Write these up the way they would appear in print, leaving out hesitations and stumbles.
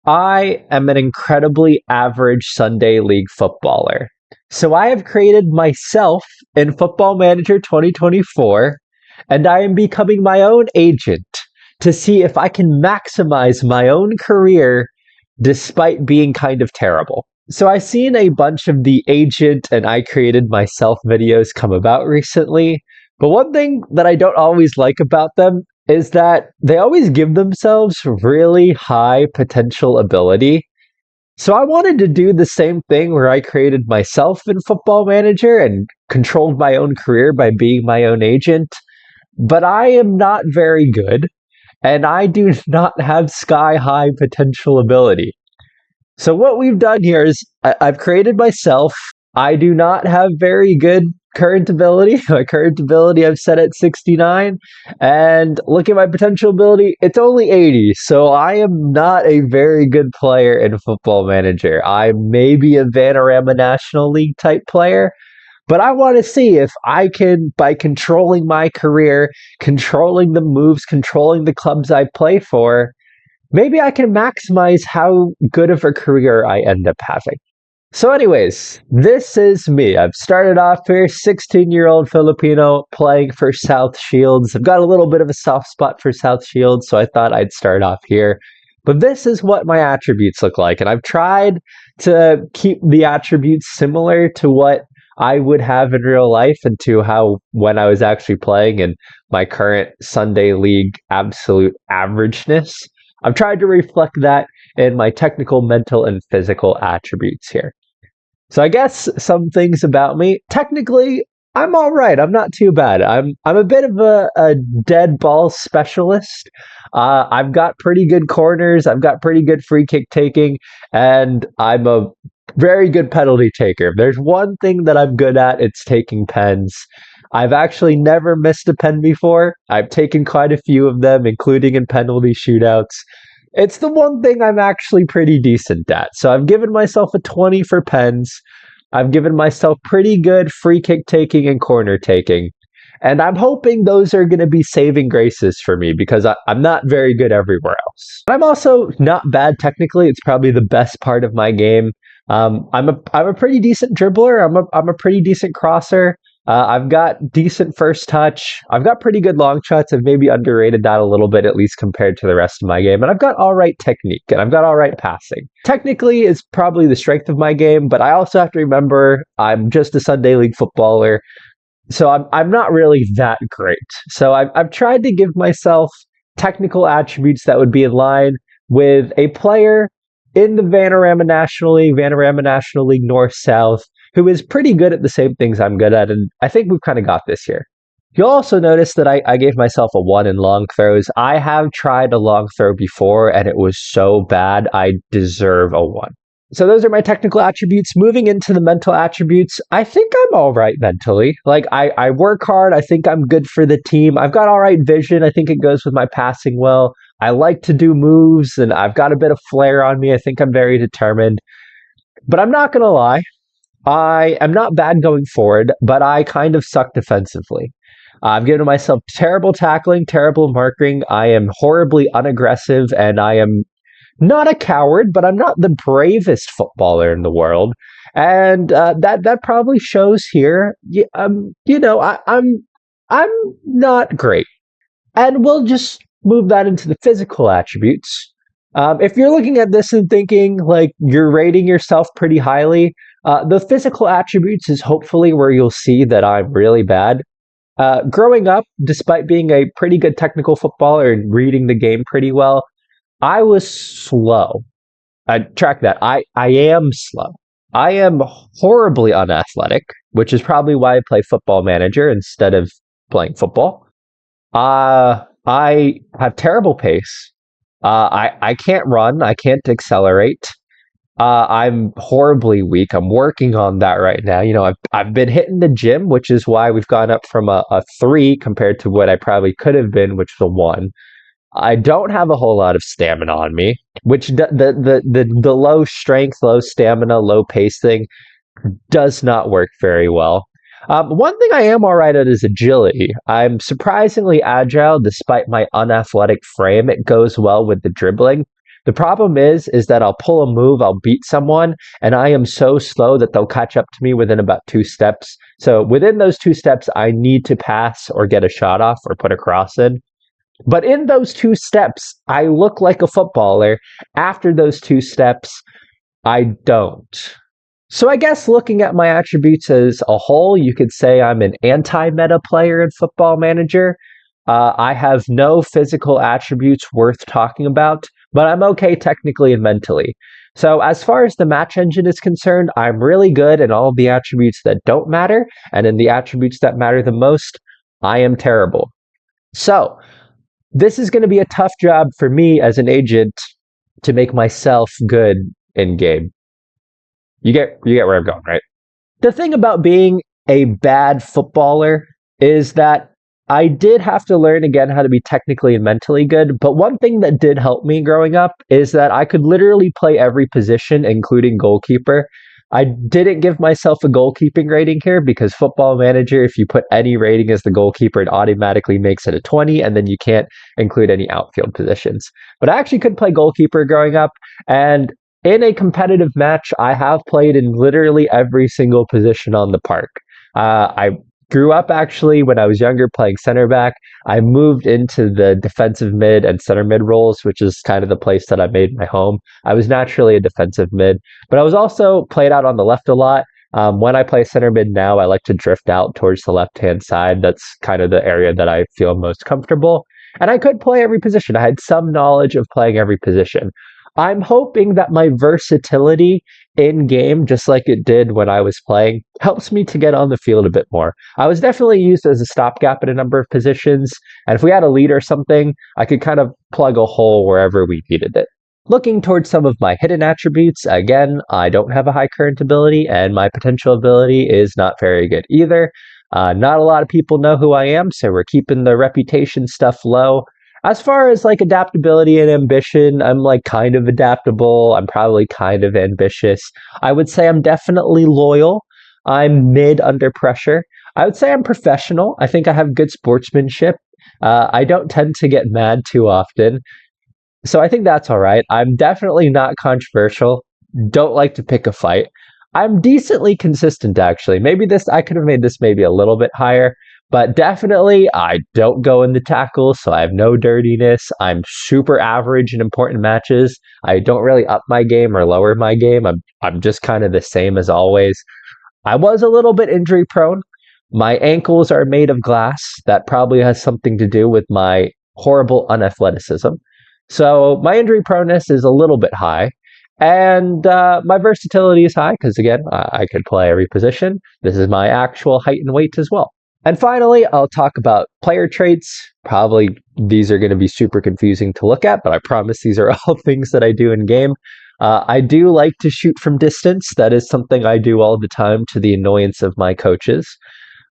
I am an incredibly average Sunday league footballer. So I have created myself in Football Manager 2024, and I am becoming my own agent to see if I can maximize my own career despite being kind of terrible. So I've seen a bunch of the agent and I created myself videos come about recently, but one thing that I don't always like about them is that they always give themselves really high potential ability. So I wanted to do the same thing where I created myself in Football Manager and controlled my own career by being my own agent, but I am not very good and I do not have sky high potential ability. So what we've done here is I've created myself. I do not have very good current ability. My current ability I've set at 69. And look at my potential ability, it's only 80. So I am not a very good player in Football Manager. I'm maybe a Vanarama National League type player. But I want to see if I can, by controlling my career, controlling the moves, controlling the clubs I play for, maybe I can maximize how good of a career I end up having. So anyways, this is me. I've started off here, 16-year-old Filipino playing for South Shields. I've got a little bit of a soft spot for South Shields, so I thought I'd start off here. But this is what my attributes look like, and I've tried to keep the attributes similar to what I would have in real life and to how when I was actually playing in my current Sunday League absolute averageness. I've tried to reflect that in my technical, mental, and physical attributes here. So I guess some things about me. Technically, I'm all right. I'm not too bad. I'm a bit of a dead ball specialist. I've got pretty good corners. I've got pretty good free kick taking, and I'm a very good penalty taker. If there's one thing that I'm good at, it's taking pens. I've actually never missed a pen before. I've taken quite a few of them, including in penalty shootouts. It's the one thing I'm actually pretty decent at. So I've given myself a 20 for pens. I've given myself pretty good free kick taking and corner taking. And I'm hoping those are going to be saving graces for me because I'm not very good everywhere else. I'm also not bad technically. It's probably the best part of my game. I'm a pretty decent dribbler. I'm a pretty decent crosser. I've got decent first touch. I've got pretty good long shots. I've maybe underrated that a little bit, at least compared to the rest of my game. And I've got all right technique and I've got all right passing. Technically is probably the strength of my game, but I also have to remember I'm just a Sunday League footballer. So I'm not really that great. So I've tried to give myself technical attributes that would be in line with a player in the Vanarama National League North-South, who is pretty good at the same things I'm good at, and I think we've kind of got this here. You'll also notice that I gave myself a 1 in long throws. I have tried a long throw before, and it was so bad, I deserve a 1. So those are my technical attributes. Moving into the mental attributes, I think I'm all right mentally. Like, I work hard. I think I'm good for the team. I've got all right vision. I think it goes with my passing well. I like to do moves, and I've got a bit of flair on me. I think I'm very determined. But I'm not going to lie. I am not bad going forward, but I kind of suck defensively. I've given myself terrible tackling, terrible marking. I am horribly unaggressive, and I am not a coward, but I'm not the bravest footballer in the world. And that probably shows here. I'm not great. And we'll just move that into the physical attributes. If you're looking at this and thinking like you're rating yourself pretty highly, the physical attributes is hopefully where you'll see that I'm really bad. Growing up, despite being a pretty good technical footballer and reading the game pretty well, I was slow. I track that. I am slow. I am horribly unathletic, which is probably why I play Football Manager instead of playing football. I have terrible pace. I can't run. I can't accelerate. I'm horribly weak. I'm working on that right now. You know, I've been hitting the gym, which is why we've gone up from a 3 compared to what I probably could have been, which was a 1. I don't have a whole lot of stamina on me, which the low strength, low stamina, low pace thing does not work very well. One thing I am all right at is agility. I'm surprisingly agile despite my unathletic frame. It goes well with the dribbling. The problem is that I'll pull a move, I'll beat someone, and I am so slow that they'll catch up to me within about 2 steps. So within those 2 steps, I need to pass or get a shot off or put a cross in. But in those 2 steps, I look like a footballer. After those 2 steps, I don't. So I guess looking at my attributes as a whole, you could say I'm an anti-meta player in Football Manager. I have no physical attributes worth talking about, but I'm okay technically and mentally. So as far as the match engine is concerned, I'm really good in all of the attributes that don't matter, and in the attributes that matter the most, I am terrible. So this is going to be a tough job for me as an agent to make myself good in game. You get where I'm going, right? The thing about being a bad footballer is that I did have to learn again how to be technically and mentally good, but one thing that did help me growing up is that I could literally play every position, including goalkeeper. I didn't give myself a goalkeeping rating here because Football Manager, if you put any rating as the goalkeeper, it automatically makes it a 20, and then you can't include any outfield positions. But I actually could play goalkeeper growing up, and in a competitive match, I have played in literally every single position on the park. I grew up actually when I was younger playing center back. I moved into the defensive mid and center mid roles, which is kind of the place that I made my home. I was naturally a defensive mid, but I was also played out on the left a lot. When I play center mid now, I like to drift out towards the left-hand side. That's kind of the area that I feel most comfortable. And I could play every position. I had some knowledge of playing every position. I'm hoping that my versatility in game, just like it did when I was playing, helps me to get on the field a bit more. I was definitely used as a stopgap in a number of positions, and if we had a lead or something, I could kind of plug a hole wherever we needed it. Looking towards some of my hidden attributes, again, I don't have a high current ability, and my potential ability is not very good either. Not a lot of people know who I am, so we're keeping the reputation stuff low. As far as like adaptability and ambition, I'm like kind of adaptable. I'm probably kind of ambitious. I would say I'm definitely loyal. I'm mid under pressure. I would say I'm professional. I think I have good sportsmanship. I don't tend to get mad too often. So I think that's all right. I'm definitely not controversial. Don't like to pick a fight. I'm decently consistent, actually. Maybe I could have made this maybe a little bit higher. But definitely, I don't go in the tackles, so I have no dirtiness. I'm super average in important matches. I don't really up my game or lower my game. I'm just kind of the same as always. I was a little bit injury prone. My ankles are made of glass. That probably has something to do with my horrible unathleticism. So my injury proneness is a little bit high. And my versatility is high because, again, I could play every position. This is my actual height and weight as well. And finally, I'll talk about player traits. Probably these are going to be super confusing to look at, but I promise these are all things that I do in game. I do like to shoot from distance. That is something I do all the time to the annoyance of my coaches.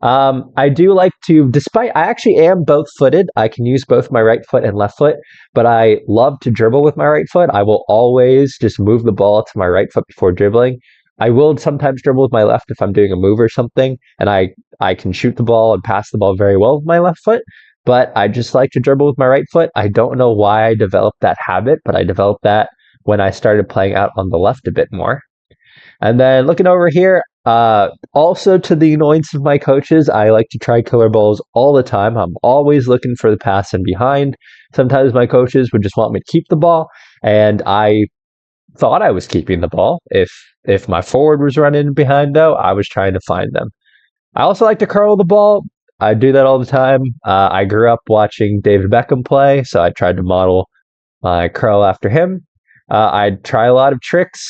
I do like to, I actually am both-footed. I can use both my right foot and left foot, but I love to dribble with my right foot. I will always just move the ball to my right foot before dribbling. I will sometimes dribble with my left if I'm doing a move or something, and I can shoot the ball and pass the ball very well with my left foot, but I just like to dribble with my right foot. I don't know why I developed that habit, but I developed that when I started playing out on the left a bit more. And then looking over here, also to the annoyance of my coaches, I like to try killer balls all the time. I'm always looking for the pass in behind. Sometimes my coaches would just want me to keep the ball, and I thought I was keeping the ball. If my forward was running behind, though, I was trying to find them. I also like to curl the ball. I do that all the time. I grew up watching David Beckham play, so I tried to model my curl after him. I try a lot of tricks.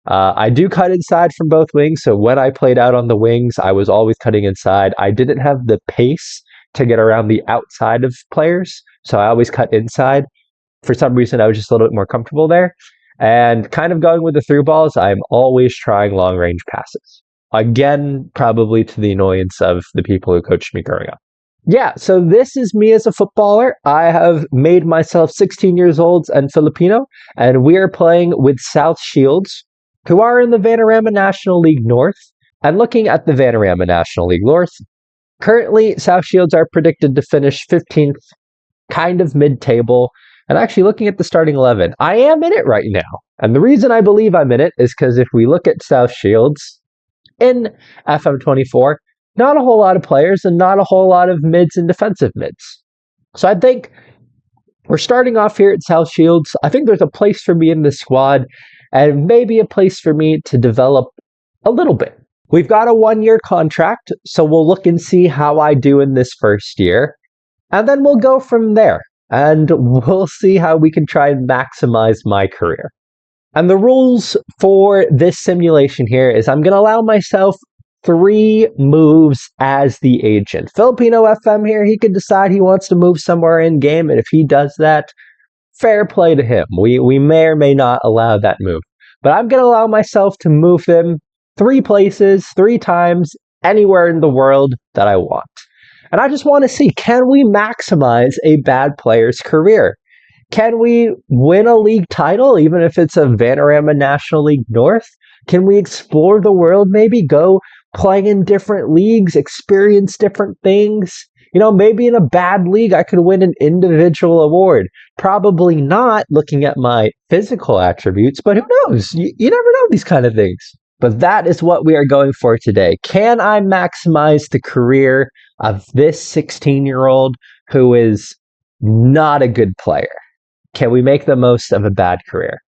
I do cut inside from both wings, so when I played out on the wings, I was always cutting inside. I didn't have the pace to get around the outside of players, so I always cut inside. For some reason, I was just a little bit more comfortable there. And kind of going with the through balls, I'm always trying long-range passes. Again, probably to the annoyance of the people who coached me growing up. Yeah, so this is me as a footballer. I have made myself 16 years old and Filipino, and we are playing with South Shields, who are in the Vanarama National League North. And looking at the Vanarama National League North, currently South Shields are predicted to finish 15th, kind of mid-table. And actually looking at the starting 11, I am in it right now. And the reason I believe I'm in it is because if we look at South Shields in FM24, not a whole lot of players and not a whole lot of mids and defensive mids. So I think we're starting off here at South Shields. I think there's a place for me in the squad and maybe a place for me to develop a little bit. We've got a 1-year contract, so we'll look and see how I do in this first year. And then we'll go from there. And we'll see how we can try and maximize my career. And the rules for this simulation here is I'm going to allow myself 3 moves as the agent. Filipino FM here, he can decide he wants to move somewhere in game, and if he does that, fair play to him. We may or may not allow that move. But I'm going to allow myself to move him 3 places, 3 times, anywhere in the world that I want. And I just want to see, can we maximize a bad player's career? Can we win a league title, even if it's a Vanarama National League North? Can we explore the world, maybe go play in different leagues, experience different things? You know, maybe in a bad league, I could win an individual award. Probably not looking at my physical attributes, but who knows? You never know these kind of things. But that is what we are going for today. Can I maximize the career of this 16-year-old who is not a good player? Can we make the most of a bad career?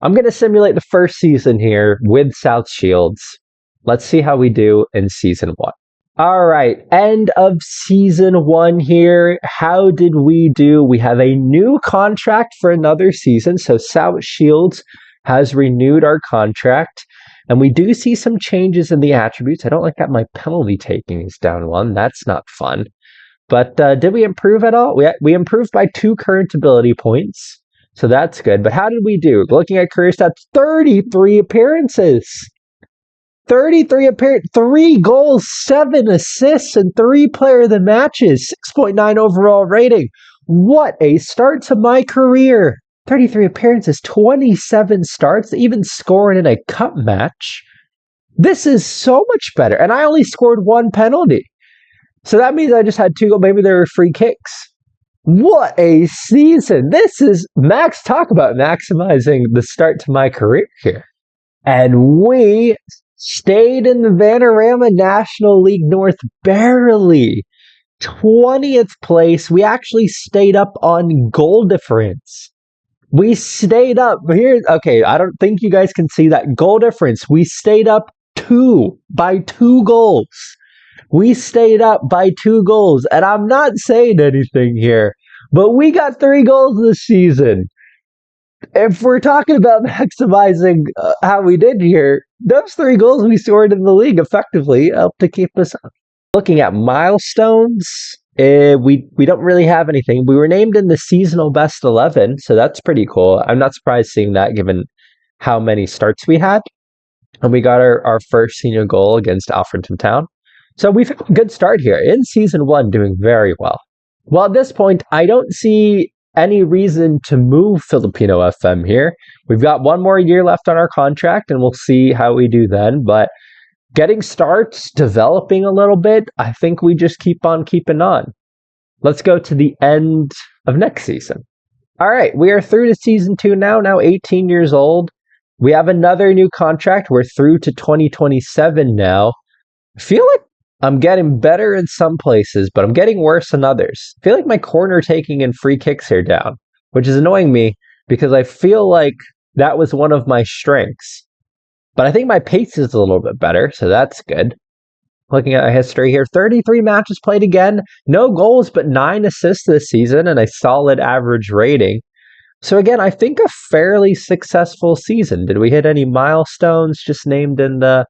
I'm going to simulate the first season here with South Shields. Let's see how we do in season 1. All right, end of season 1 here. How did we do? We have a new contract for another season. So South Shields has renewed our contract. And we do see some changes in the attributes. I don't like that my penalty taking is down 1. That's not fun. But did we improve at all? We improved by 2 current ability points. So that's good. But how did we do? Looking at career stats, 33 appearances. 33 appearances, 3 goals, 7 assists, and 3 player of the matches. 6.9 overall rating. What a start to my career. 33 appearances, 27 starts, even scoring in a cup match. This is so much better. And I only scored 1 penalty. So that means I just had 2 goals. Maybe there were free kicks. What a season. This is Max. Talk about maximizing the start to my career here. And we stayed in the Vanarama National League North barely. 20th place. We actually stayed up on goal difference. We stayed up here. Okay, I don't think you guys can see that goal difference. We stayed up by 2 goals. We stayed up by 2 goals. And I'm not saying anything here, but we got 3 goals this season. If we're talking about maximizing how we did here, those 3 goals we scored in the league effectively helped to keep us up. Looking at milestones, we don't really have anything. We were named in the seasonal best 11, so that's pretty cool. I'm not surprised seeing that given how many starts we had. And we got our first senior goal against Alfredton Town. So we've had a good start here in season 1, doing very well. Well, at this point, I don't see any reason to move Filipino FM here. We've got 1 more year left on our contract, and we'll see how we do then. But getting starts, developing a little bit, I think we just keep on keeping on. Let's go to the end of next season. All right, we are through to season 2 now 18 years old. We have another new contract. We're through to 2027 now. I feel like I'm getting better in some places, but I'm getting worse in others. I feel like my corner taking and free kicks are down, which is annoying me because I feel like that was one of my strengths. But I think my pace is a little bit better, so that's good. Looking at my history here, 33 matches played again, no goals, but 9 assists this season and a solid average rating. So again, I think a fairly successful season. Did we hit any milestones? Just named in the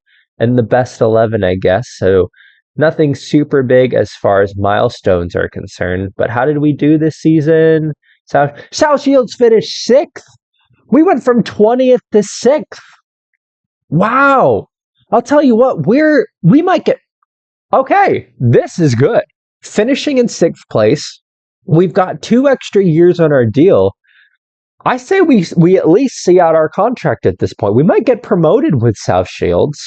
best 11, I guess. So nothing super big as far as milestones are concerned. But how did we do this season? South Shields finished 6th. We went from 20th to 6th. Wow. I'll tell you what, we might get... Okay, this is good. Finishing in 6th place. We've got 2 extra years on our deal. I say we at least see out our contract at this point. We might get promoted with South Shields.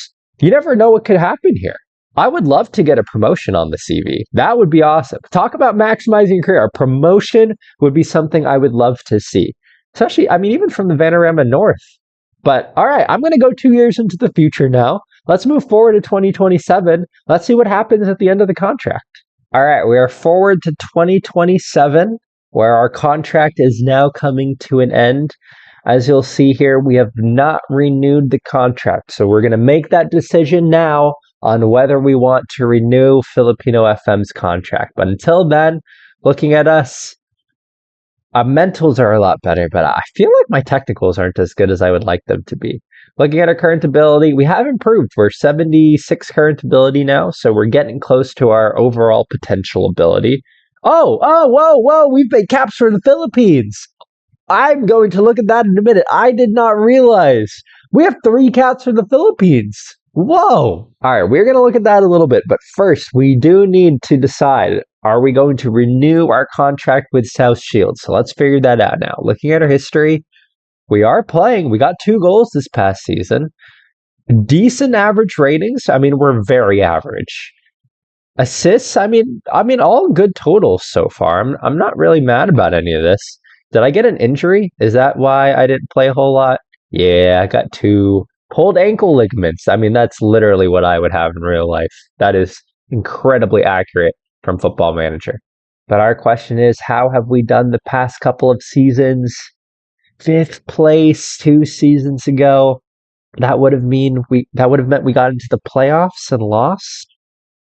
You never know what could happen here. I would love to get a promotion on the CV. That would be awesome. Talk about maximizing your career. A promotion would be something I would love to see. Especially, I mean, even from the Vanarama North. But all right, I'm going to go 2 years into the future now. Let's move forward to 2027. Let's see what happens at the end of the contract. All right, we are forward to 2027, where our contract is now coming to an end. As you'll see here, we have not renewed the contract. So we're going to make that decision now on whether we want to renew Filipino FM's contract. But until then, looking at us, our mentals are a lot better, but I feel like my technicals aren't as good as I would like them to be. Looking at our current ability, we have improved. We're 76 current ability now, so we're getting close to our overall potential ability. Whoa, we've made caps for the Philippines. I'm going to look at that in a minute. I did not realize. We have 3 caps for the Philippines. Whoa. All right, we're going to look at that a little bit, but first, we do need to decide, are we going to renew our contract with South Shield? So let's figure that out now. Looking at our history, we are playing. We got 2 goals this past season. Decent average ratings. I mean, we're very average. Assists, I mean, all good totals so far. I'm not really mad about any of this. Did I get an injury? Is that why I didn't play a whole lot? Yeah, I got 2 pulled ankle ligaments. I mean, that's literally what I would have in real life. That is incredibly accurate from Football Manager. But our question is, how have we done the past couple of seasons? 5th place 2 seasons ago. That would have meant we got into the playoffs and lost.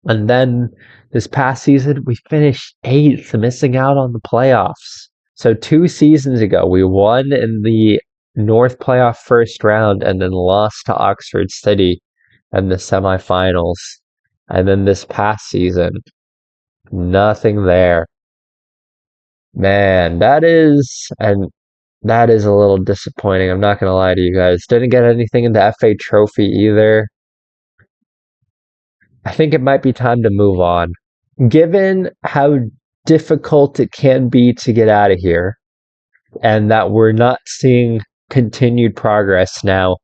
And then this past season, we finished 8th, missing out on the playoffs. So 2 seasons ago, we won in the North playoff first round and then lost to Oxford City in the semifinals. And then this past season, nothing there. Man, that is a little disappointing. I'm not going to lie to you guys. Didn't get anything in the FA Trophy either. I think it might be time to move on. Given how difficult it can be to get out of here, and that we're not seeing continued progress now,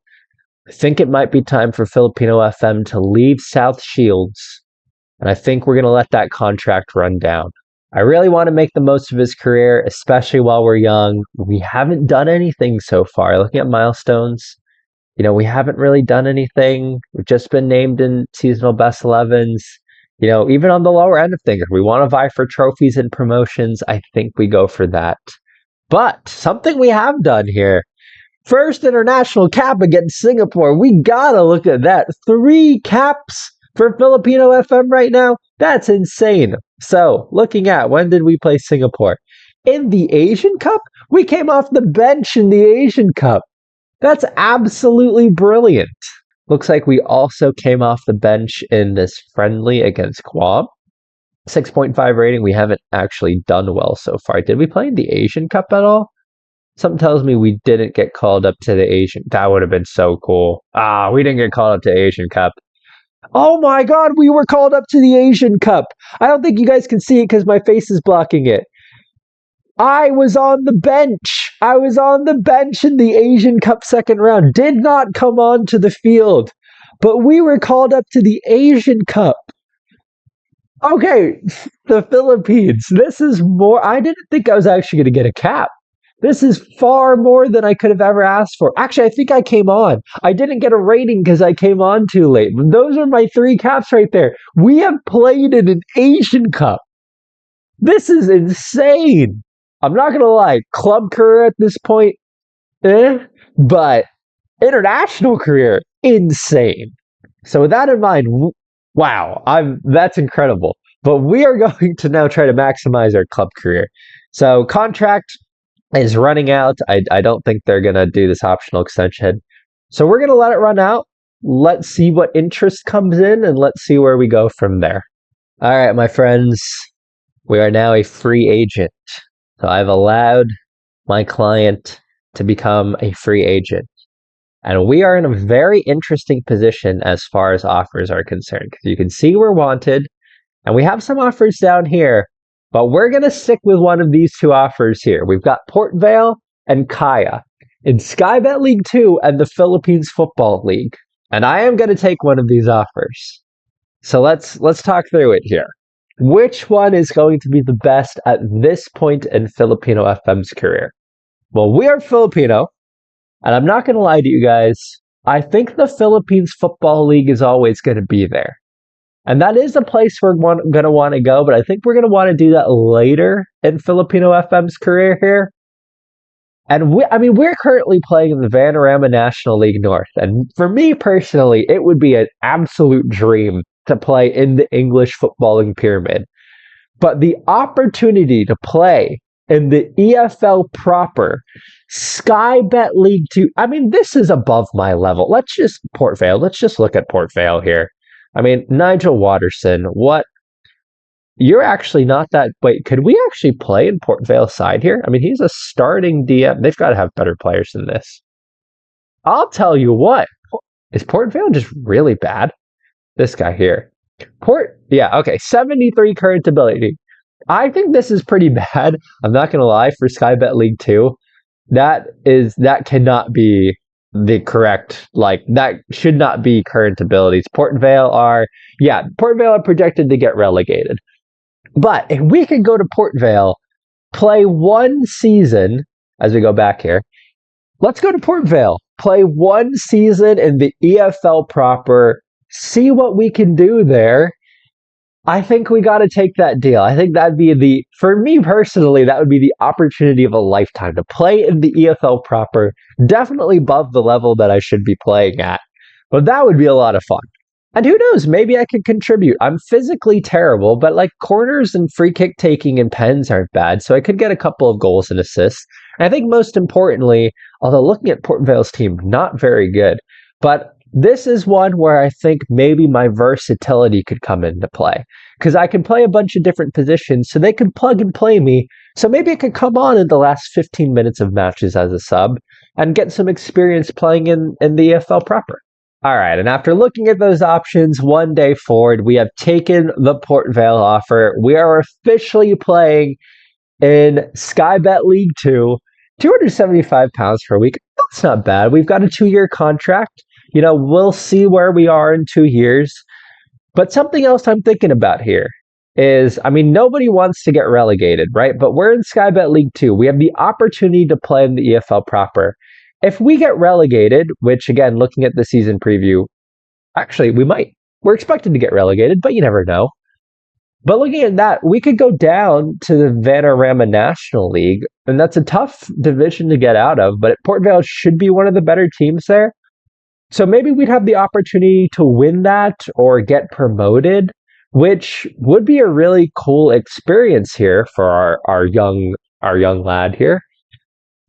I think it might be time for Filipino FM to leave South Shields, and I think we're going to let that contract run down. I really want to make the most of his career, especially while we're young. We haven't done anything so far. Looking at milestones, we haven't really done anything. We've just been named in seasonal best 11s. Even on the lower end of things, if we want to vie for trophies and promotions, I think we go for that. But something we have done here, first international cap against Singapore. We gotta look at that. 3 caps for Filipino FM right now. That's insane. So, looking at when did we play Singapore? In the Asian Cup? We came off the bench in the Asian Cup. That's absolutely brilliant. Looks like we also came off the bench in this friendly against Guam. 6.5 rating. We haven't actually done well so far. Did we play in the Asian Cup at all? Something tells me we didn't get called up to the Asian. That would have been so cool. We didn't get called up to Asian Cup. Oh my God, we were called up to the Asian Cup. I don't think you guys can see it because my face is blocking it. I was on the bench. I was on the bench in the Asian Cup second round. Did not come onto the field. But we were called up to the Asian Cup. Okay, the Philippines. This is more. I didn't think I was actually going to get a cap. This is far more than I could have ever asked for. Actually, I think I came on. I didn't get a rating because I came on too late. Those are my 3 caps right there. We have played in an Asian Cup. This is insane. I'm not going to lie. Club career at this point, but international career, insane. So with that in mind, wow, that's incredible. But we are going to now try to maximize our club career. So contract is running out. I don't think they're going to do this optional extension. So we're going to let it run out. Let's see what interest comes in and let's see where we go from there. All right, my friends, we are now a free agent. So I've allowed my client to become a free agent. And we are in a very interesting position as far as offers are concerned. Because you can see we're wanted. And we have some offers down here. But we're going to stick with one of these 2 offers here. We've got Port Vale and Kaya in Skybet League 2 and the Philippines Football League. And I am going to take one of these offers. So let's talk through it here. Which one is going to be the best at this point in Filipino FM's career? Well, we are Filipino, and I'm not going to lie to you guys. I think the Philippines Football League is always going to be there. And that is a place we're going to want to go, but I think we're going to want to do that later in Filipino FM's career here. And we're currently playing in the Vanarama National League North. And for me personally, it would be an absolute dream to play in the English footballing pyramid. But the opportunity to play in the EFL proper, Sky Bet League 2, this is above my level. Let's just look at Port Vale here. Nigel Watterson, what? You're actually not that. Wait, could we actually play in Port Vale side here? He's a starting DM. They've got to have better players than this. I'll tell you what. Is Port Vale just really bad? This guy here. 73 current ability. I think this is pretty bad. I'm not going to lie, for Sky Bet League 2. That cannot be the correct, that should not be current abilities. Port Vale are projected to get relegated. But if we could go to Port Vale, play one season, as we go back here, let's go to Port Vale, play one season in the EFL proper, see what we can do there. I think we got to take that deal. I think that'd be for me personally, that would be the opportunity of a lifetime to play in the EFL proper, definitely above the level that I should be playing at. But that would be a lot of fun. And who knows, maybe I could contribute. I'm physically terrible, but corners and free kick taking and pens aren't bad, so I could get a couple of goals and assists. And I think most importantly, although looking at Port Vale's team, not very good, but this is one where I think maybe my versatility could come into play. Because I can play a bunch of different positions, so they can plug and play me. So maybe I could come on in the last 15 minutes of matches as a sub and get some experience playing in the EFL proper. All right, and after looking at those options one day forward, we have taken the Port Vale offer. We are officially playing in Sky Bet League 2, £275 per week. That's not bad. We've got a 2-year contract. We'll see where we are in 2 years. But something else I'm thinking about here is, nobody wants to get relegated, right? But we're in Sky Bet League 2. We have the opportunity to play in the EFL proper. If we get relegated, which again, looking at the season preview, actually we might. We're expected to get relegated, but you never know. But looking at that, we could go down to the Vanarama National League, and that's a tough division to get out of, but Port Vale should be one of the better teams there. So maybe we'd have the opportunity to win that or get promoted, which would be a really cool experience here for our young lad here.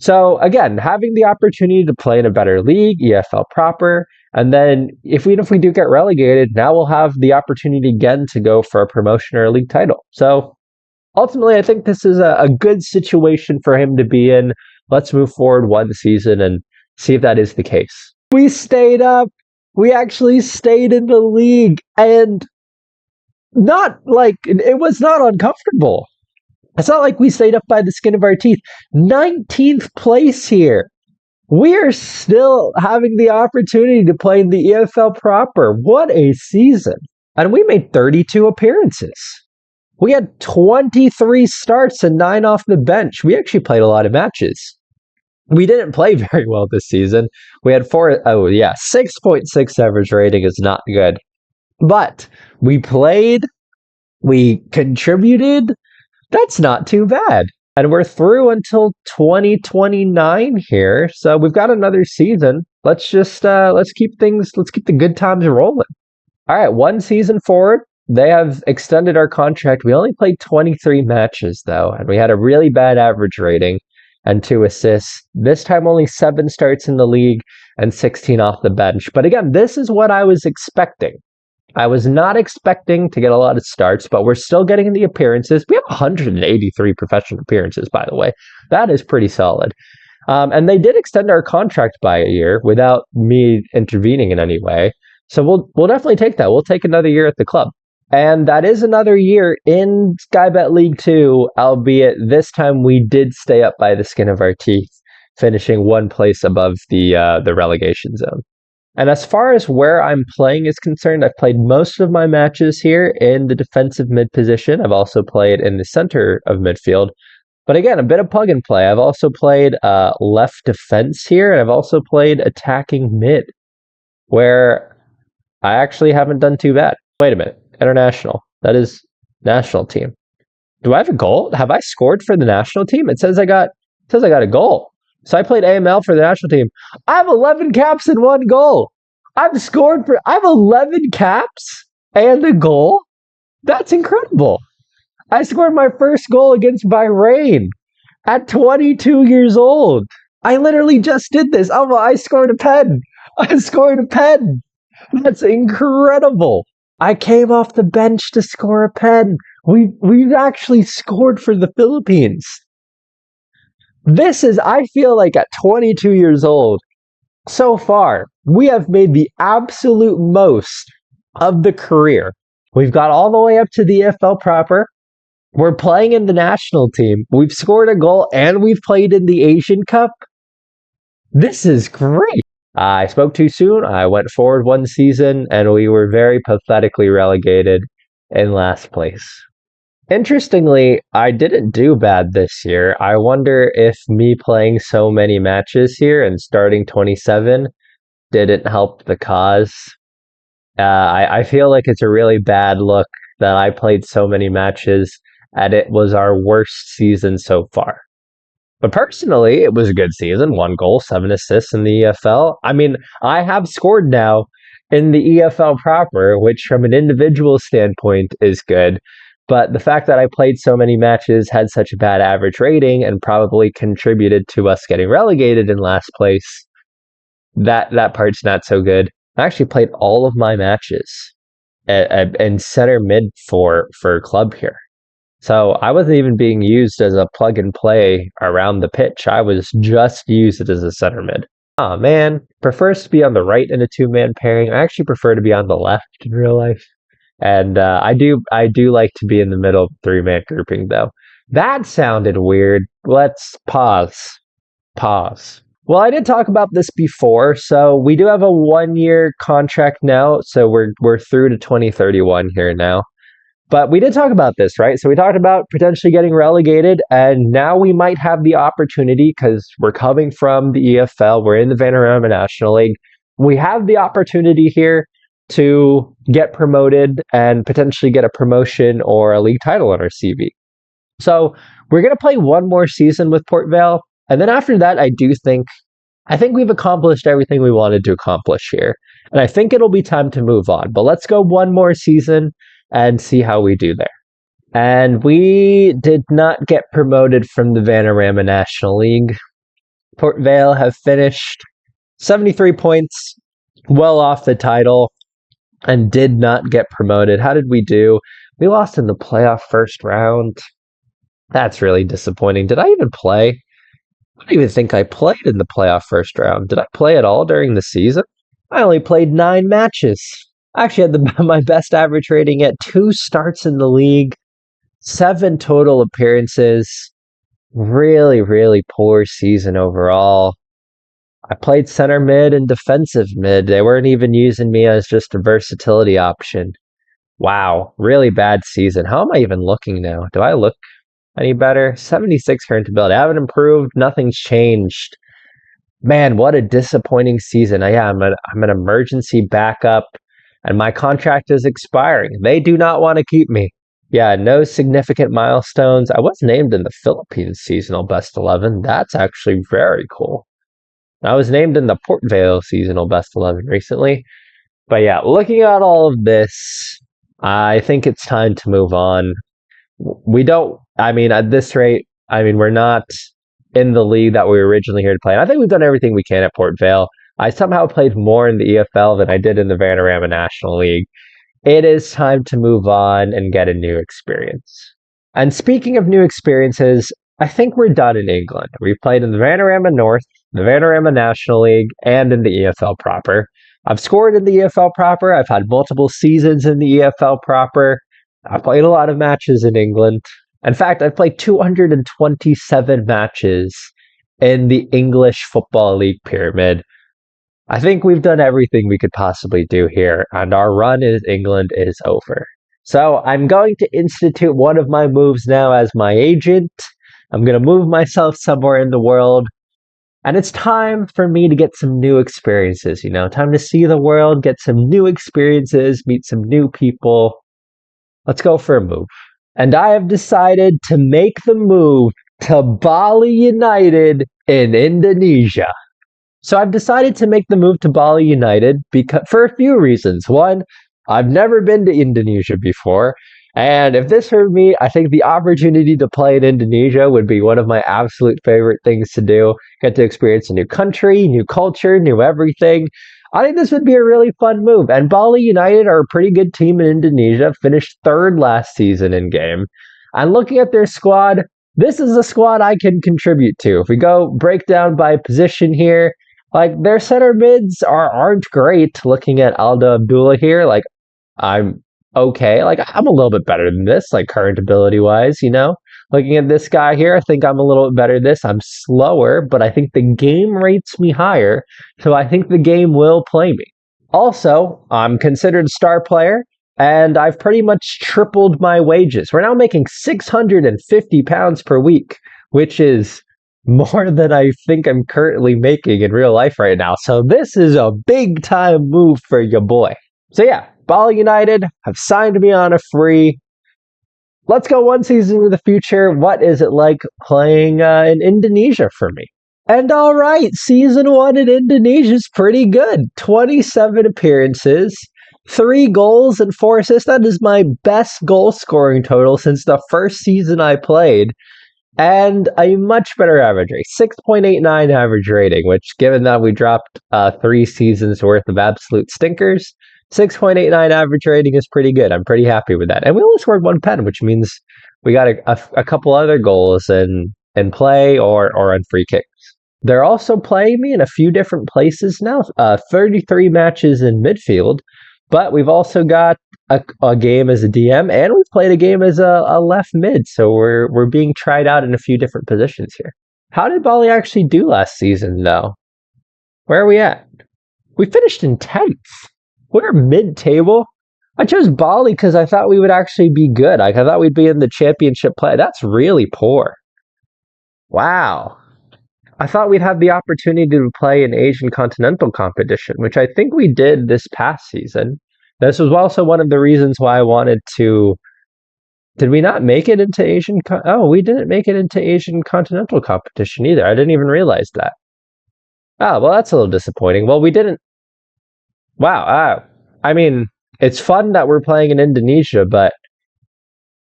So again, having the opportunity to play in a better league, EFL proper, and then if we do get relegated, now we'll have the opportunity again to go for a promotion or a league title. So ultimately, I think this is a good situation for him to be in. Let's move forward one season and see if that is the case. We stayed up. We actually stayed in the league, and it was not uncomfortable. It's not like we stayed up by the skin of our teeth. 19th place here. We are still having the opportunity to play in the EFL proper. What a season. And we made 32 appearances. We had 23 starts and 9 off the bench. We actually played a lot of matches. We didn't play very well this season. We had 6.6 average rating is not good. But we played, we contributed. That's not too bad. And we're through until 2029 here. So we've got another season. Let's just let's keep the good times rolling. All right, one season forward. They have extended our contract. We only played 23 matches though, and we had a really bad average rating and 2 assists. This time only 7 starts in the league and 16 off the bench. But again, this is what I was expecting. I was not expecting to get a lot of starts, but we're still getting the appearances. We have 183 professional appearances, by the way. That is pretty solid. And they did extend our contract by a year without me intervening in any way. So we'll definitely take that. We'll take another year at the club. And that is another year in Sky Bet League 2, albeit this time we did stay up by the skin of our teeth, finishing 1 place above the relegation zone. And as far as where I'm playing is concerned, I've played most of my matches here in the defensive mid position. I've also played in the center of midfield. But again, a bit of plug and play. I've also played left defense here, and I've also played attacking mid, where I actually haven't done too bad. Wait a minute. International. That is national team. Do I have a goal? Have I scored for the national team? It says I got a goal. So I played AML for the national team. I have 11 caps and 1 goal. I have 11 caps and a goal. That's incredible. I scored my first goal against Bahrain at 22 years old. I literally just did this. Oh, I scored a pen. I scored a pen. That's incredible. I came off the bench to score a pen. We've actually scored for the Philippines. I feel like at 22 years old, so far, we have made the absolute most of the career. We've got all the way up to the EFL proper. We're playing in the national team. We've scored a goal and we've played in the Asian Cup. This is great. I spoke too soon. I went forward one season and we were very pathetically relegated in last place. Interestingly, I didn't do bad this year. I wonder if me playing so many matches here and starting 27 didn't help the cause. I feel like it's a really bad look that I played so many matches and it was our worst season so far. But personally, it was a good season. 1 goal, 7 assists in the EFL. I mean, I have scored now in the EFL proper, which from an individual standpoint is good. But the fact that I played so many matches, had such a bad average rating, and probably contributed to us getting relegated in last place, that part's not so good. I actually played all of my matches in center mid for club here. So I wasn't even being used as a plug and play around the pitch. I was just used as a center mid. Oh man, prefers to be on the right in a 2-man pairing. I actually prefer to be on the left in real life. And I do like to be in the middle 3-man grouping though. That sounded weird. Let's pause. Well, I did talk about this before, so we do have a 1-year contract now, so we're through to 2031 here now. But we did talk about this, right? So we talked about potentially getting relegated, and now we might have the opportunity, because we're coming from the EFL, we're in the Vanarama National League. We have the opportunity here to get promoted and potentially get a promotion or a league title on our CV. So we're going to play 1 more season with Port Vale. And then after that, I think we've accomplished everything we wanted to accomplish here. And I think it'll be time to move on. But let's go 1 more season and see how we do there. And we did not get promoted from the Vanarama National League. Port Vale have finished 73 points, well off the title, and did not get promoted. How did we do? We lost in the playoff first round. That's really disappointing. Did I even play? I don't even think I played in the playoff first round. Did I play at all during the season? I only played 9 matches. I actually had my best average rating at 2 starts in the league, 7 total appearances. Really, really poor season overall. I played center mid and defensive mid. They weren't even using me as just a versatility option. Wow, really bad season. How am I even looking now? Do I look any better? 76 current ability. I haven't improved. Nothing's changed. Man, what a disappointing season. I'm an emergency backup, and my contract is expiring. They do not want to keep me. Yeah, no significant milestones. I was named in the Philippines seasonal best 11. That's actually very cool. I was named in the Port Vale seasonal best 11 recently. But yeah, looking at all of this, I think it's time to move on. At this rate, we're not in the league that we were originally here to play. And I think we've done everything we can at Port Vale. I somehow played more in the EFL than I did in the Vanarama National League. It is time to move on and get a new experience. And speaking of new experiences, I think we're done in England. We've played in the Vanarama North, the Vanarama National League, and in the EFL proper. I've scored in the EFL proper. I've had multiple seasons in the EFL proper. I've played a lot of matches in England. In fact, I've played 227 matches in the English Football League pyramid. I think we've done everything we could possibly do here, and our run in England is over. So I'm going to institute one of my moves now as my agent. I'm going to move myself somewhere in the world, and it's time for me to get some new experiences, time to see the world, get some new experiences, meet some new people. Let's go for a move. And I have decided to make the move to Bali United in Indonesia. So I've decided to make the move to Bali United for a few reasons. One, I've never been to Indonesia before. And if this were me, I think the opportunity to play in Indonesia would be one of my absolute favorite things to do. Get to experience a new country, new culture, new everything. I think this would be a really fun move. And Bali United are a pretty good team in Indonesia, finished third last season in game. And looking at their squad, this is a squad I can contribute to. If we go break down by position here, their center mids aren't great. Looking at Aldo Abdullah here, I'm okay. I'm a little bit better than this, current ability wise, Looking at this guy here, I think I'm a little bit better than this. I'm slower, but I think the game rates me higher, so I think the game will play me. Also, I'm considered a star player, and I've pretty much tripled my wages. We're now making £650 per week, which is more than I think I'm currently making in real life right now. So this is a big time move for your boy. So yeah, Bali United have signed me on a free. Let's go one season in the future. What is it like playing in Indonesia for me? And all right, season 1 in Indonesia is pretty good. 27 appearances, 3 goals and 4 assists. That is my best goal scoring total since the first season I played. And a much better average rate, 6.89 average rating, which given that we dropped 3 seasons worth of absolute stinkers, 6.89 average rating is pretty good. I'm pretty happy with that. And we only scored 1 pen, which means we got a couple other goals in play or on free kicks. They're also playing me in a few different places now, 33 matches in midfield, but we've also got a game as a DM, and we've played a game as a left mid, so we're being tried out in a few different positions here. How did Bali actually do last season, though? Where are we at? We finished in 10th. We're mid-table. I chose Bali because I thought we would actually be good. I thought we'd be in the championship play. That's really poor. Wow. I thought we'd have the opportunity to play an Asian continental competition, which I think we did this past season. This was also one of the reasons why I wanted to. Did we not make it into Asian? We didn't make it into Asian continental competition either. I didn't even realize that. Oh, well, that's a little disappointing. Well, we didn't. Wow. I mean, it's fun that we're playing in Indonesia, but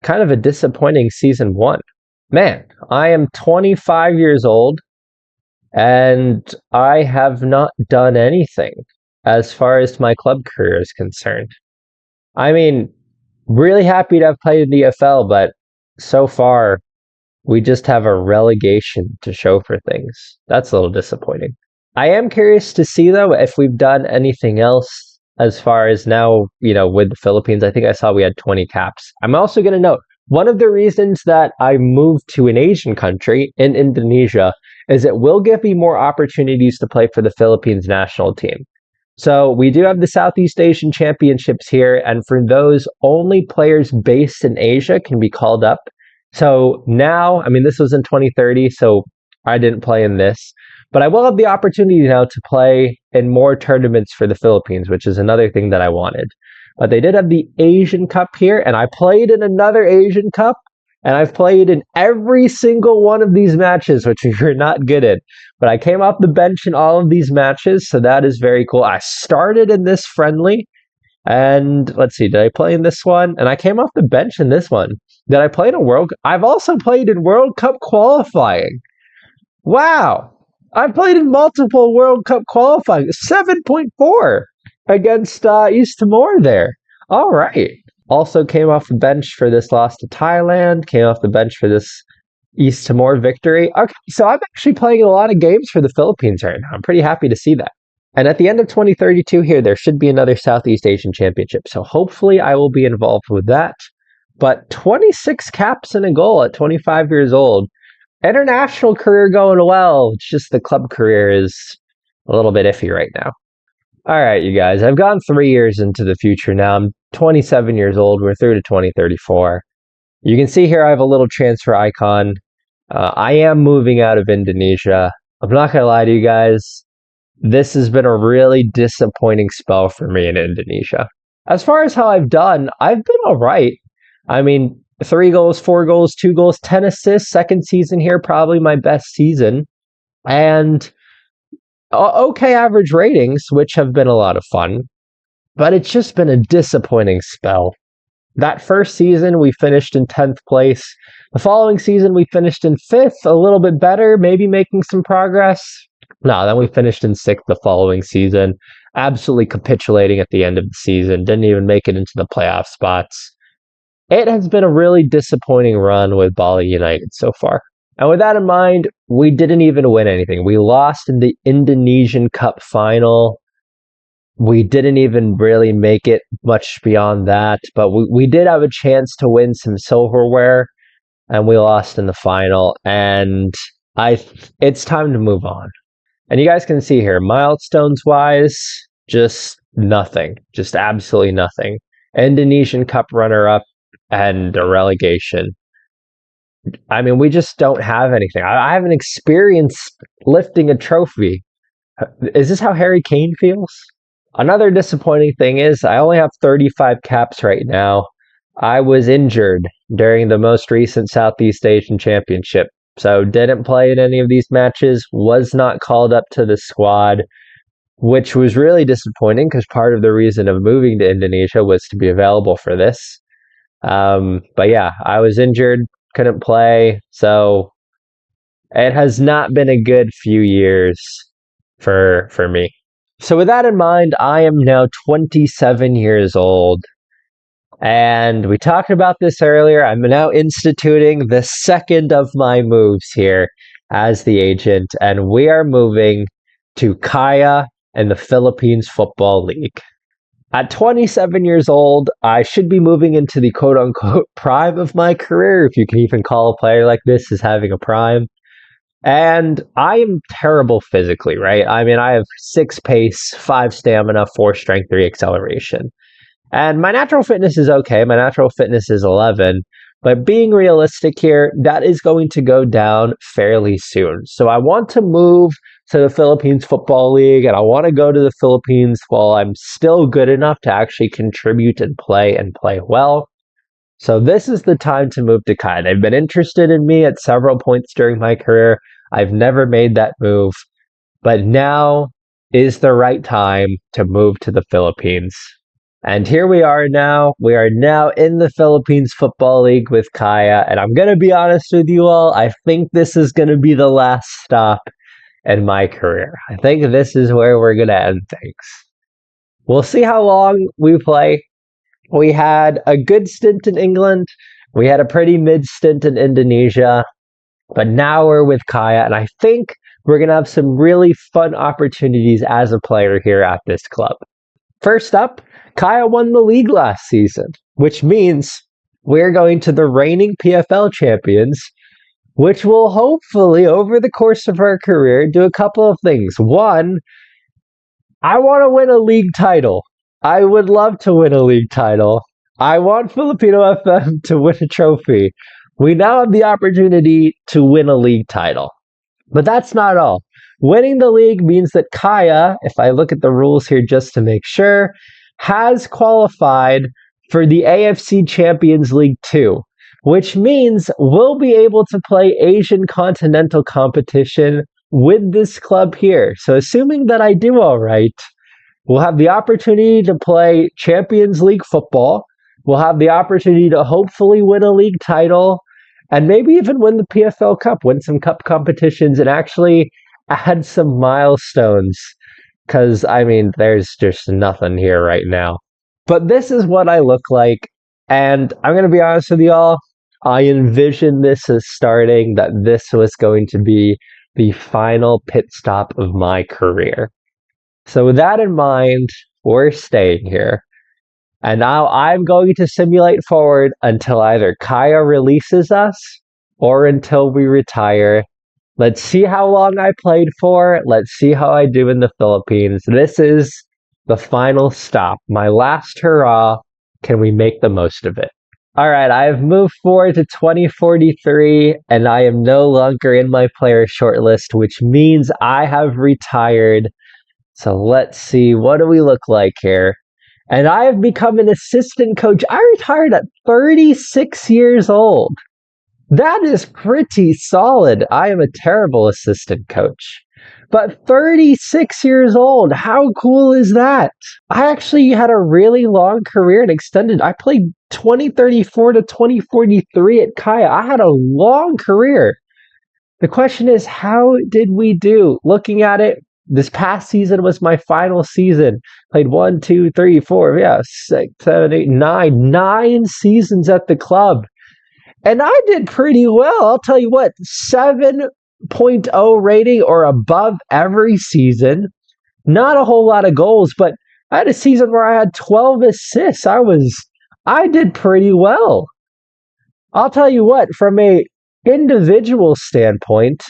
kind of a disappointing season 1. Man, I am 25 years old, and I have not done anything as far as my club career is concerned. I mean, really happy to have played in the EFL, but so far, we just have a relegation to show for things. That's a little disappointing. I am curious to see, though, if we've done anything else as far as now, with the Philippines. I think I saw we had 20 caps. I'm also going to note, one of the reasons that I moved to an Asian country in Indonesia is it will give me more opportunities to play for the Philippines national team. So we do have the Southeast Asian Championships here, and for those, only players based in Asia can be called up. So now, this was in 2030, so I didn't play in this. But I will have the opportunity now to play in more tournaments for the Philippines, which is another thing that I wanted. But they did have the Asian Cup here, and I played in another Asian Cup, and I've played in every single one of these matches, which you're not good at. But I came off the bench in all of these matches, so that is very cool. I started in this friendly, and let's see, did I play in this one? And I came off the bench in this one. Did I play in a World Cup? I've also played in World Cup qualifying. Wow. I've played in multiple World Cup qualifying. 7.4 against East Timor there. All right. Also came off the bench for this loss to Thailand. Came off the bench for this East Timor victory. Okay, so I'm actually playing a lot of games for the Philippines right now. I'm pretty happy to see that. And at the end of 2032 here, there should be another Southeast Asian Championship. So hopefully I will be involved with that. But 26 caps and a goal at 25 years old. International career going well. It's just the club career is a little bit iffy right now. All right, you guys, I've gone 3 years into the future now. I'm 27 years old. We're through to 2034. You can see here I have a little transfer icon. I am moving out of Indonesia. I'm not going to lie to you guys. This has been a really disappointing spell for me in Indonesia. As far as how I've been all right. I mean, 3 goals, 4 goals, 2 goals, 10 assists. Second season here, probably my best season. And okay average ratings, which have been a lot of fun. But it's just been a disappointing spell. That first season, we finished in 10th place. The following season, we finished in 5th, a little bit better, maybe making some progress. No, then we finished in 6th the following season, absolutely capitulating at the end of the season, didn't even make it into the playoff spots. It has been a really disappointing run with Bali United so far. And with that in mind, we didn't even win anything. We lost in the Indonesian Cup final. We didn't even really make it much beyond that, but we did have a chance to win some silverware, and we lost in the final, and it's time to move on. And you guys can see here, milestones-wise, just nothing. Just absolutely nothing. Indonesian Cup runner-up and a relegation. I mean, we just don't have anything. I haven't experienced lifting a trophy. Is this how Harry Kane feels? Another disappointing thing is I only have 35 caps right now. I was injured during the most recent Southeast Asian Championship, so didn't play in any of these matches, was not called up to the squad, which was really disappointing because part of the reason of moving to Indonesia was to be available for this. But yeah, I was injured, couldn't play, so it has not been a good few years for me. So with that in mind, I am now 27 years old. And we talked about this earlier. I'm now instituting the second of my moves here as the agent. And we are moving to Kaya and the Philippines Football League. At 27 years old, I should be moving into the quote-unquote prime of my career, if you can even call a player like this as having a prime. And I am terrible physically, right? I mean, I have 6 pace, 5 stamina, 4 strength, 3 acceleration. And my natural fitness is okay. My natural fitness is 11. But being realistic here, that is going to go down fairly soon. So I want to move to the Philippines Football League, and I want to go to the Philippines while I'm still good enough to actually contribute and play well. So this is the time to move to Kai. They've been interested in me at several points during my career. I've never made that move, but now is the right time to move to the Philippines. And here we are now. We are now in the Philippines Football League with Kaya, and I'm going to be honest with you all, I think this is going to be the last stop in my career. I think this is where we're going to end things. We'll see how long we play. We had a good stint in England. We had a pretty mid stint in Indonesia. But now we're with Kaya, and I think we're going to have some really fun opportunities as a player here at this club. First up, Kaya won the league last season, which means we're going to the reigning PFL champions, which will hopefully, over the course of our career, do a couple of things. One, I want to win a league title. I would love to win a league title. I want Filipino FM to win a trophy. We now have the opportunity to win a league title. But that's not all. Winning the league means that Kaya, if I look at the rules here just to make sure, has qualified for the AFC Champions League 2, which means we'll be able to play Asian continental competition with this club here. So assuming that I do all right, we'll have the opportunity to play Champions League football. We'll have the opportunity to hopefully win a league title and maybe even win the PFL Cup, win some cup competitions, and actually add some milestones. Because, I mean, there's just nothing here right now. But this is what I look like. And I'm going to be honest with y'all. I envisioned this as starting, that this was going to be the final pit stop of my career. So with that in mind, we're staying here. And now I'm going to simulate forward until either Kaya releases us or until we retire. Let's see how long I played for. Let's see how I do in the Philippines. This is the final stop, my last hurrah. Can we make the most of it? All right, I have moved forward to 2043, and I am no longer in my player shortlist, which means I have retired. So let's see, what do we look like here? And I have become an assistant coach. I retired at 36 years old. That is pretty solid. I am a terrible assistant coach. But 36 years old, how cool is that? I actually had a really long career and extended. I played 2034 to 2043 at Kaya. I had a long career. The question is, how did we do? Looking at it, this past season was my final season. Played 1, 2, 3, 4, 6, 7, 8, 9. 9 seasons at the club. And I did pretty well. I'll tell you what, 7.0 rating or above every season. Not a whole lot of goals, but I had a season where I had 12 assists. I did pretty well. I'll tell you what, from a individual standpoint,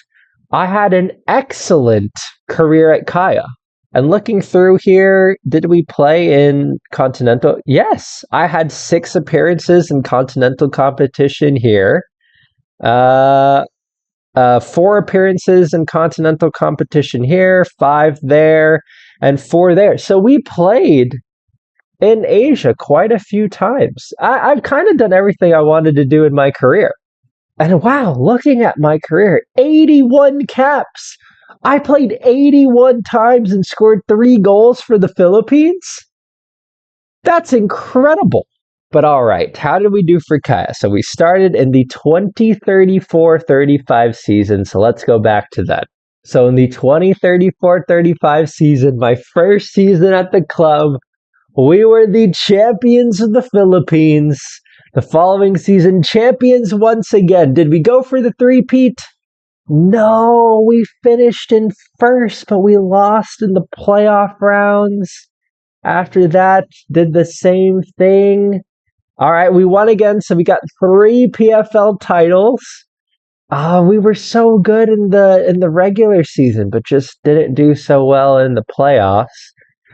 I had an excellent career at Kaya. And looking through here, did we play in Continental? Yes, I had 6 appearances in Continental competition here. 4 appearances in Continental competition here, 5 there, and 4 there. So we played in Asia quite a few times. I've kind of done everything I wanted to do in my career. And wow, looking at my career, 81 caps. I played 81 times and scored 3 goals for the Philippines. That's incredible. But all right, how did we do for Kaya? So we started in the 2034-35 season. So let's go back to that. So in the 2034-35 season, my first season at the club, we were the champions of the Philippines. The following season, champions once again. Did we go for the three-peat? No, we finished in first, but we lost in the playoff rounds. After that, did the same thing. All right, we won again, so we got 3 PFL titles. We were so good in the regular season, but just didn't do so well in the playoffs.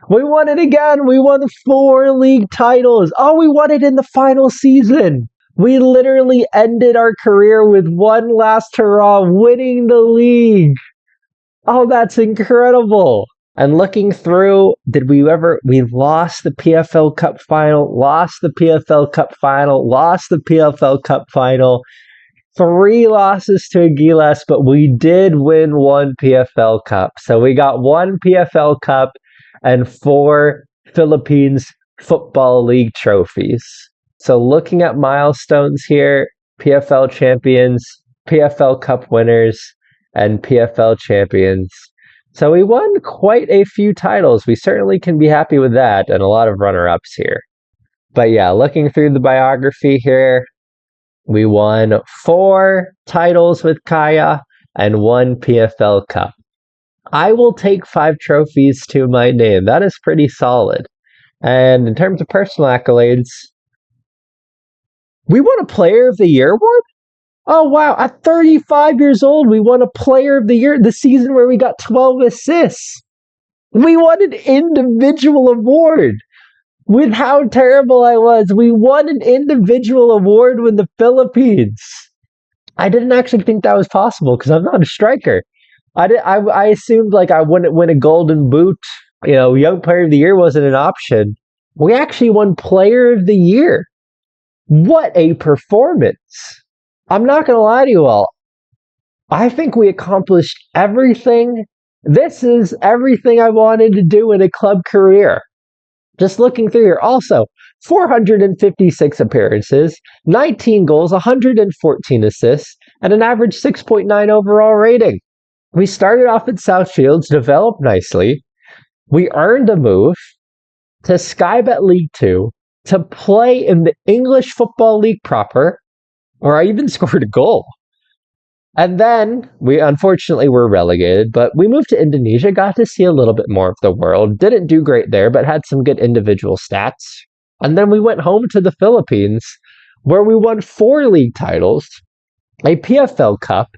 We won it again. We won 4 league titles. Oh, we won it in the final season. We literally ended our career with one last hurrah, winning the league. Oh, that's incredible. And looking through, we lost the PFL Cup final, lost the PFL Cup final, lost the PFL Cup final. 3 losses to Aguilas, but we did win 1 PFL Cup. So we got 1 PFL Cup and 4 Philippines Football League trophies. So looking at milestones here, PFL champions, PFL Cup winners, and PFL champions. So we won quite a few titles. We certainly can be happy with that, and a lot of runner-ups here. But yeah, looking through the biography here, we won 4 titles with Kaya and 1 PFL Cup. I will take 5 trophies to my name. That is pretty solid. And in terms of personal accolades, we won a Player of the Year award? Oh, wow. At 35 years old, we won a Player of the Year the season where we got 12 assists. We won an individual award. With how terrible I was, we won an individual award with the Philippines. I didn't actually think that was possible because I'm not a striker. I assumed like I wouldn't win a golden boot. Young Player of the Year wasn't an option. We actually won Player of the Year. What a performance. I'm not going to lie to you all. I think we accomplished everything. This is everything I wanted to do in a club career. Just looking through here. Also, 456 appearances, 19 goals, 114 assists, and an average 6.9 overall rating. We started off at South Shields, developed nicely. We earned a move to Skybet League 2 to play in the English Football League proper, where I even scored a goal. And then we unfortunately were relegated, but we moved to Indonesia, got to see a little bit more of the world. Didn't do great there, but had some good individual stats. And then we went home to the Philippines, where we won 4 league titles, a PFL Cup,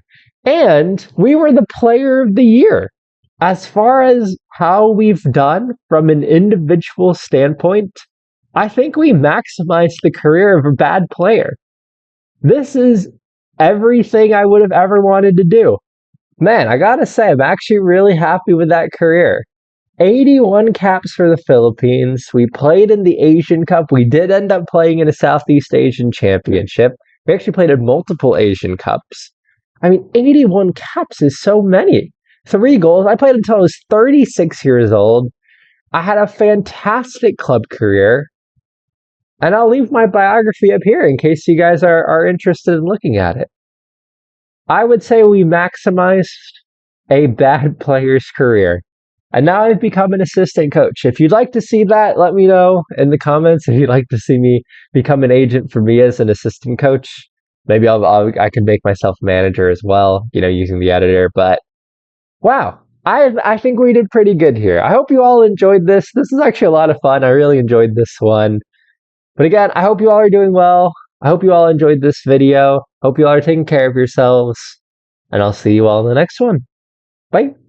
and we were the Player of the Year. As far as how we've done from an individual standpoint, I think we maximized the career of a bad player. This is everything I would have ever wanted to do. Man, I gotta say, I'm actually really happy with that career. 81 caps for the Philippines. We played in the Asian Cup. We did end up playing in a Southeast Asian Championship. We actually played in multiple Asian Cups. I mean, 81 caps is so many. 3 goals. I played until I was 36 years old. I had a fantastic club career. And I'll leave my biography up here in case you guys are interested in looking at it. I would say we maximized a bad player's career. And now I've become an assistant coach. If you'd like to see that, let me know in the comments. If you'd like to see me become an agent for me as an assistant coach, maybe I can make myself manager as well, using the editor. But wow, I think we did pretty good here. I hope you all enjoyed this. This is actually a lot of fun. I really enjoyed this one. But again, I hope you all are doing well. I hope you all enjoyed this video. Hope you all are taking care of yourselves. And I'll see you all in the next one. Bye.